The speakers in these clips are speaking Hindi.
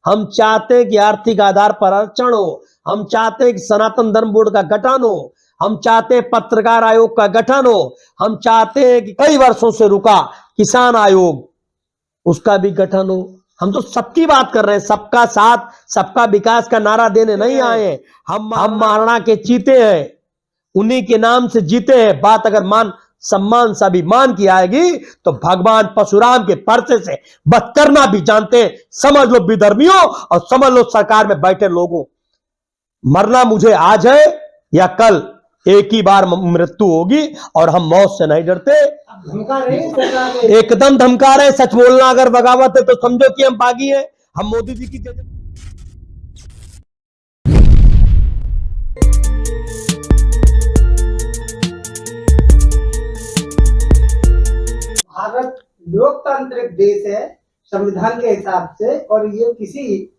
हम चाहते हैं कि आर्थिक आधार पर आरक्षण हो, हम चाहते हैं कि सनातन धर्म बोर्ड का गठन हो, हम चाहते हैं पत्रकार आयोग का गठन हो, हम चाहते हैं कि कई वर्षों से रुका किसान आयोग उसका भी गठन हो। हम तो सबकी बात कर रहे हैं, सबका साथ सबका विकास का नारा देने नहीं आए हैं। हम महाराणा के चीते हैं, उन्हीं के नाम से जीते हैं। बात अगर मान सम्मान स्वाभिमान की आएगी तो भगवान परशुराम के पर्चे से बच करना भी जानते हैं। समझ लो विधर्मियों और समझ लो सरकार में बैठे लोगों, मरना मुझे आज है या कल, एक ही बार मृत्यु होगी और हम मौत से नहीं डरते। धमका रहे एकदम धमका रहे। सच बोलना अगर बगावत है तो समझो कि हम बागी हैं। हम मोदी जी की भारत लोकतांत्रिक देश है संविधान के हिसाब से, और ये किसी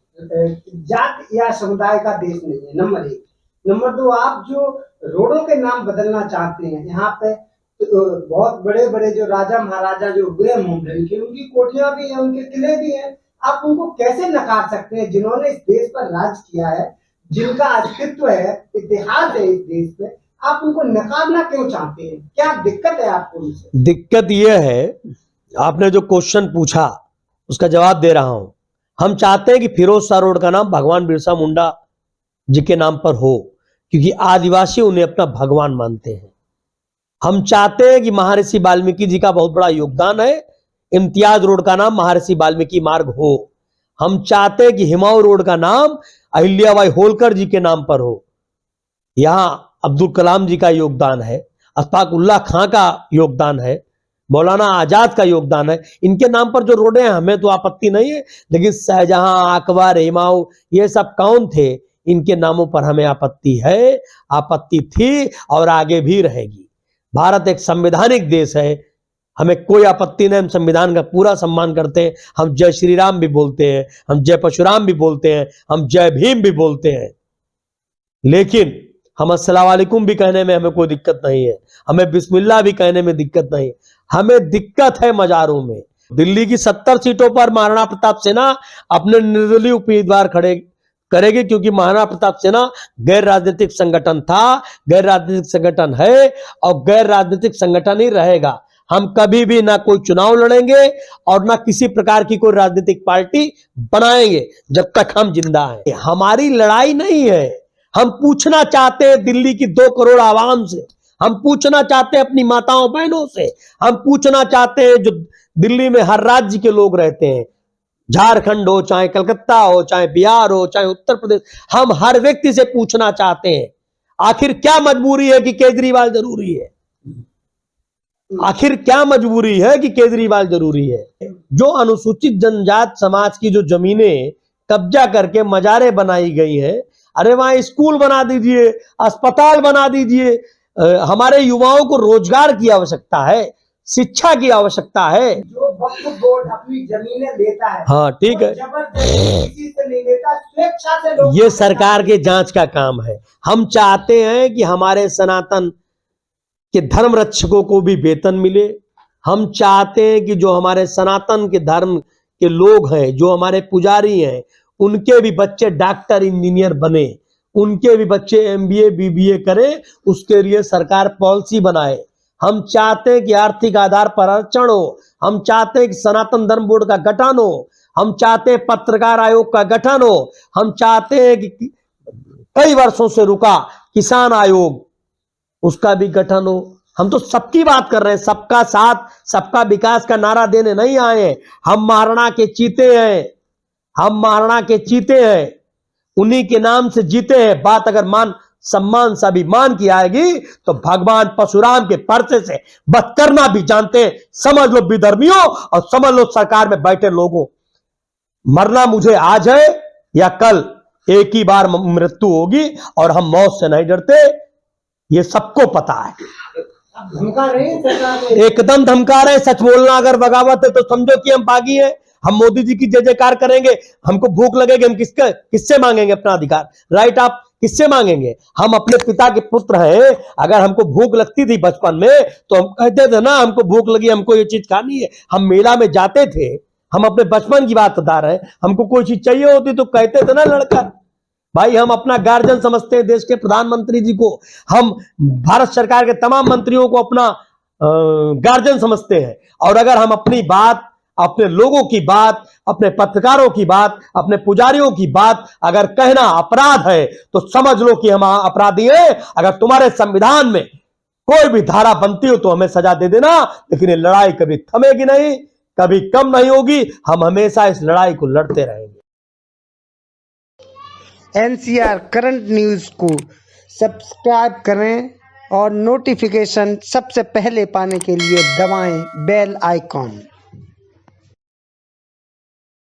जात या समुदाय का देश नहीं है। नंबर एक। नंबर दो, आप जो रोडों के नाम बदलना चाहते हैं, यहाँ पे बहुत बड़े बड़े जो राजा महाराजा जो हुए मुंबई के, उनकी कोठियां भी हैं, उनके किले भी हैं। आप उनको कैसे नकार सकते हैं? जिन्होंने इस देश पर राज किया है, जिनका अस्तित्व है, इतिहास है इस देश में, आप उनको नकारना क्यों चाहते हैं? क्या दिक्कत है आपको उनसे? दिक्कत यह है, आपने जो क्वेश्चन पूछा उसका जवाब दे रहा हूं। हम चाहते हैं कि फिरोज शाह रोड का नाम भगवान बिरसा मुंडा जी के नाम पर हो, क्योंकि आदिवासी उन्हें अपना भगवान मानते हैं। हम चाहते हैं कि महर्षि वाल्मीकि जी का बहुत बड़ा योगदान है, इम्तियाज रोड का नाम महर्षि वाल्मीकि मार्ग हो। हम चाहते हैं कि हिमाऊ रोड का नाम अहिल्याबाई होलकर जी के नाम पर हो। यहां अब्दुल कलाम जी का योगदान है, अशफाक उल्लाह खां का योगदान है, मौलाना आजाद का योगदान है। इनके नाम पर जो रोडें हैं हमें तो आपत्ति नहीं है, लेकिन शाहजहां, अकबर, हिमाऊ ये सब कौन थे, इनके नामों पर हमें आपत्ति है, आपत्ति थी और आगे भी रहेगी। भारत एक संवैधानिक देश है, हमें कोई आपत्ति नहीं, हम संविधान का पूरा सम्मान करते हैं। हम जय श्री राम भी बोलते हैं, हम जय परशुराम भी बोलते हैं, हम जय भीम भी बोलते हैं, लेकिन हम अस्सलाम वालेकुम भी कहने में हमें कोई दिक्कत नहीं है, हमें बिस्मिल्लाह भी कहने में दिक्कत नहीं है। हमें दिक्कत है मजारों में। दिल्ली की 70 सीटों पर महाराणा प्रताप सिन्हा अपने निर्दलीय उम्मीदवार खड़े करेगी, क्योंकि महाराणा प्रताप सिन्हा गैर राजनीतिक संगठन था, गैर राजनीतिक संगठन है और गैर राजनीतिक संगठन ही रहेगा। हम कभी भी ना कोई चुनाव लड़ेंगे और ना किसी प्रकार की कोई राजनीतिक पार्टी बनाएंगे जब तक हम जिंदा हैं। हमारी लड़ाई नहीं है, हम पूछना चाहते हैं दिल्ली की 2 करोड़ आवाम से, हम पूछना चाहते हैं अपनी माताओं बहनों से, हम पूछना चाहते हैं जो दिल्ली में हर राज्य के लोग रहते हैं, झारखंड हो, चाहे कलकत्ता हो, चाहे बिहार हो, चाहे उत्तर प्रदेश, हम हर व्यक्ति से पूछना चाहते हैं आखिर क्या मजबूरी है कि केजरीवाल जरूरी है? आखिर क्या मजबूरी है कि केजरीवाल जरूरी है? जो अनुसूचित जनजाति समाज की जो जमीनें कब्जा करके मजारे बनाई गई हैं, अरे वहां स्कूल बना दीजिए, अस्पताल बना दीजिए। हमारे युवाओं को रोजगार की आवश्यकता है, शिक्षा की आवश्यकता है। जो वक्फ बोर्ड अपनी जमीनें लेता है, हाँ ठीक है, जबरदस्ती किसी से नहीं लेता, स्वेच्छा से लोग, ये सरकार के जांच का काम है। हम चाहते हैं कि हमारे सनातन के धर्म रक्षकों को भी वेतन मिले। हम चाहते हैं कि जो हमारे सनातन के धर्म के लोग हैं, जो हमारे पुजारी हैं, उनके भी बच्चे डॉक्टर इंजीनियर बने, उनके भी बच्चे MBA BBA करें, उसके लिए सरकार पॉलिसी बनाए। हम चाहते हैं कि आर्थिक आधार पर आरक्षण हो, हम चाहते हैं कि सनातन धर्म बोर्ड का गठन हो, हम चाहते हैं पत्रकार आयोग का गठन हो, हम चाहते हैं कि कई वर्षों से रुका किसान आयोग उसका भी गठन हो। हम तो सबकी बात कर रहे हैं, सबका साथ सबका विकास का नारा देने नहीं आए हैं। हम महाराणा के चीते हैं, हम महाराणा के चीते हैं, उन्हीं के नाम से जीते हैं। बात अगर मान सम्मान स्वाभिमान की आएगी तो भगवान परशुराम के पर्चे से बच करना भी जानते हैं। समझ लो विधर्मियों और समझ लो सरकार में बैठे लोगों, मरना मुझे आज है या कल, एक ही बार मृत्यु होगी और हम मौत से नहीं डरते, ये सबको पता है। धमका रहे हैं, एकदम धमका रहे। सच बोलना अगर बगावत है तो समझो कि हम बागी हैं। हम मोदी जी की जय जयकार करेंगे, हमको भूख लगेगी, हम किससे मांगेंगे अपना अधिकार? राइट आप किससे मांगेंगे? हम अपने पिता के पुत्र हैं। अगर हमको भूख लगती थी बचपन में तो हम कहते थे ना हमको भूख लगी, हमको ये चीज खानी है, हम मेला में जाते थे, हम अपने बचपन की बात बता रहे हैं। हमको कोई चीज चाहिए होती तो कहते थे ना लड़कर, भाई हम अपना गार्जियन समझते हैं देश के प्रधानमंत्री जी को, हम भारत सरकार के तमाम मंत्रियों को अपना गार्जियन समझते हैं। और अगर हम अपनी बात, अपने लोगों की बात, अपने पत्रकारों की बात, अपने पुजारियों की बात अगर कहना अपराध है तो समझ लो कि हम अपराधी हैं। अगर तुम्हारे संविधान में कोई भी धारा बनती हो तो हमें सजा दे देना, लेकिन ये लड़ाई कभी थमेगी नहीं, कभी कम नहीं होगी। हम हमेशा इस लड़ाई को लड़ते रहेंगे। NCR करंट न्यूज़ को सब्सक्राइब करें और नोटिफिकेशन सबसे पहले पाने के लिए दबाएं बेल आइकॉन।